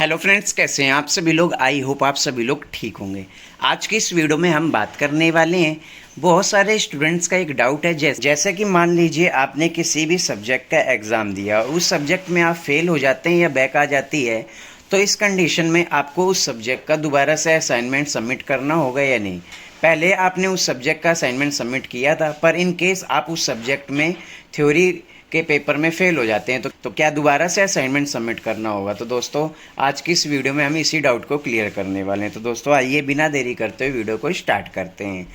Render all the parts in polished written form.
Hello friends, कैसे हैं आप सभी लोग। आई होप आप सभी लोग ठीक होंगे। आज की इस वीडियो में हम बात करने वाले हैं, बहुत सारे स्टूडेंट्स का एक डाउट है। जैसे कि मान लीजिए आपने किसी भी सब्जेक्ट का एग्ज़ाम दिया, उस सब्जेक्ट में आप फेल हो जाते हैं या बैक आ जाती है, तो इस कंडीशन में आपको उस सब्जेक्ट का दोबारा से असाइनमेंट सबमिट करना होगा या नहीं। पहले आपने उस सब्जेक्ट का असाइनमेंट सबमिट किया था, पर इन केस आप उस सब्जेक्ट में थ्योरी के पेपर में फेल हो जाते हैं तो क्या दोबारा से असाइनमेंट सबमिट करना होगा। तो दोस्तों, आज की इस वीडियो में हम इसी डाउट को क्लियर करने वाले हैं। तो दोस्तों, आइए बिना देरी करते हुए वीडियो को स्टार्ट करते हैं।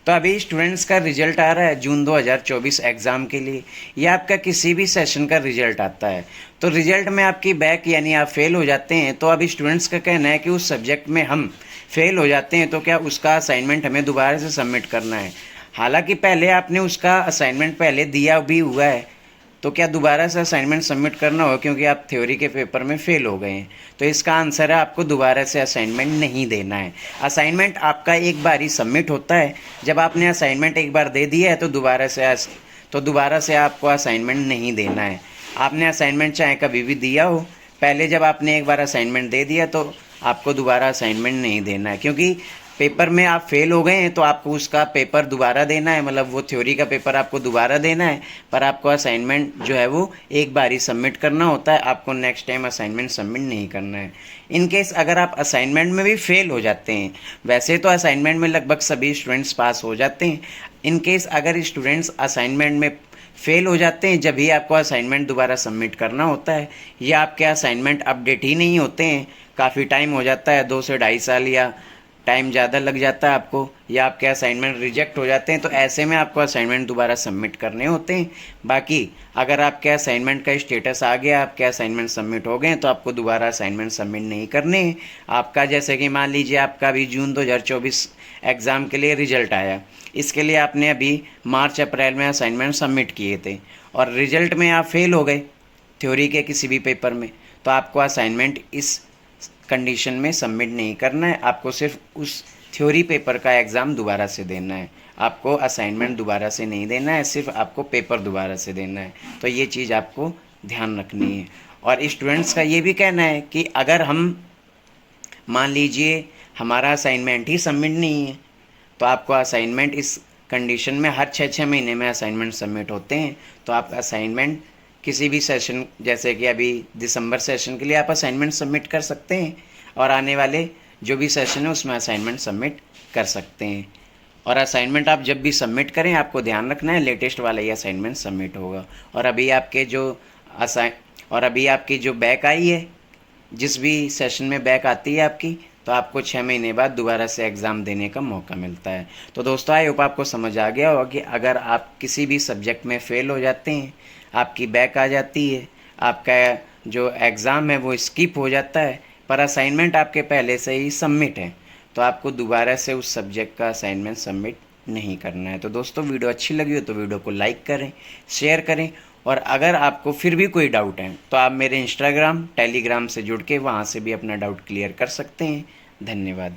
तो अभी स्टूडेंट्स का रिजल्ट आ रहा है जून 2024 एग्ज़ाम के लिए, या आपका किसी भी सेशन का रिजल्ट आता है। तो रिजल्ट में आपकी बैक यानी आप फेल हो जाते हैं, तो अभी स्टूडेंट्स का कहना है कि उस सब्जेक्ट में हम फेल हो जाते हैं तो क्या उसका असाइनमेंट हमें दोबारा से सबमिट करना है। हालांकि पहले आपने उसका असाइनमेंट पहले दिया भी हुआ है, तो क्या दोबारा से असाइनमेंट सबमिट करना हो क्योंकि आप थ्योरी के पेपर में फ़ेल हो गए हैं। तो इसका आंसर है आपको दोबारा से असाइनमेंट नहीं देना है। असाइनमेंट आपका एक बार ही सबमिट होता है। जब आपने असाइनमेंट एक बार दे दिया है तो दोबारा से आपको असाइनमेंट नहीं देना है। आपने असाइनमेंट चाहे कभी भी दिया हो, पहले जब आपने एक बार असाइनमेंट दे दिया तो आपको दोबारा असाइनमेंट नहीं देना है, क्योंकि पेपर में आप फेल हो गए हैं तो आपको उसका पेपर दोबारा देना है, मतलब वो थ्योरी का पेपर आपको दोबारा देना है। पर आपको असाइनमेंट जो है वो एक बार ही सबमिट करना होता है, आपको नेक्स्ट टाइम असाइनमेंट सबमिट नहीं करना है। इन केस अगर आप असाइनमेंट में भी फेल हो जाते हैं, वैसे तो असाइनमेंट में लगभग सभी स्टूडेंट्स पास हो जाते हैं। इन केस अगर स्टूडेंट्स असाइनमेंट में फेल हो जाते हैं, जब भी आपको असाइनमेंट दोबारा सबमिट करना होता है, या आपके असाइनमेंट अपडेट ही नहीं होते हैं, काफ़ी टाइम हो जाता है, 2 से ढाई साल या टाइम ज़्यादा लग जाता है आपको, या आपके असाइनमेंट रिजेक्ट हो जाते हैं, तो ऐसे में आपको असाइनमेंट दोबारा सबमिट करने होते हैं। बाकी अगर आपके असाइनमेंट का स्टेटस आ गया, आपके असाइनमेंट सबमिट हो गए, तो आपको दोबारा असाइनमेंट सबमिट नहीं करने हैं। आपका जैसे कि मान लीजिए आपका अभी जून 2024 एग्ज़ाम के लिए रिजल्ट आया, इसके लिए आपने अभी मार्च अप्रैल में असाइनमेंट सबमिट किए थे और रिजल्ट में आप फेल हो गए थ्योरी के किसी भी पेपर में, तो आपको असाइनमेंट इस कंडीशन में सबमिट नहीं करना है। आपको सिर्फ उस थ्योरी पेपर का एग्ज़ाम दोबारा से देना है, आपको असाइनमेंट दोबारा से नहीं देना है, सिर्फ आपको पेपर दोबारा से देना है। तो ये चीज़ आपको ध्यान रखनी है। और स्टूडेंट्स का ये भी कहना है कि अगर हम मान लीजिए हमारा असाइनमेंट ही सबमिट नहीं है, तो आपको असाइनमेंट इस कंडीशन में हर 6 महीने में असाइनमेंट सबमिट होते हैं, तो आप असाइनमेंट किसी भी सेशन, जैसे कि अभी दिसंबर सेशन के लिए आप असाइनमेंट सबमिट कर सकते हैं, और आने वाले जो भी सेशन है उसमें असाइनमेंट सबमिट कर सकते हैं। और असाइनमेंट आप जब भी सबमिट करें, आपको ध्यान रखना है लेटेस्ट वाला ही असाइनमेंट सबमिट होगा। और अभी आपकी जो बैक आई है, जिस भी सेशन में बैक आती है आपकी, तो आपको 6 महीने बाद दोबारा से एग्ज़ाम देने का मौका मिलता है। तो दोस्तों, आई होप आपको समझ आ गया होगा कि अगर आप किसी भी सब्जेक्ट में फ़ेल हो जाते हैं, आपकी बैक आ जाती है, आपका जो एग्ज़ाम है वो स्किप हो जाता है, पर असाइनमेंट आपके पहले से ही सबमिट है, तो आपको दोबारा से उस सब्जेक्ट का असाइनमेंट सबमिट नहीं करना है। तो दोस्तों, वीडियो अच्छी लगी हो तो वीडियो को लाइक करें, शेयर करें, और अगर आपको फिर भी कोई डाउट है तो आप मेरे इंस्टाग्राम, टेलीग्राम से जुड़ के वहाँ से भी अपना डाउट क्लियर कर सकते हैं। धन्यवाद।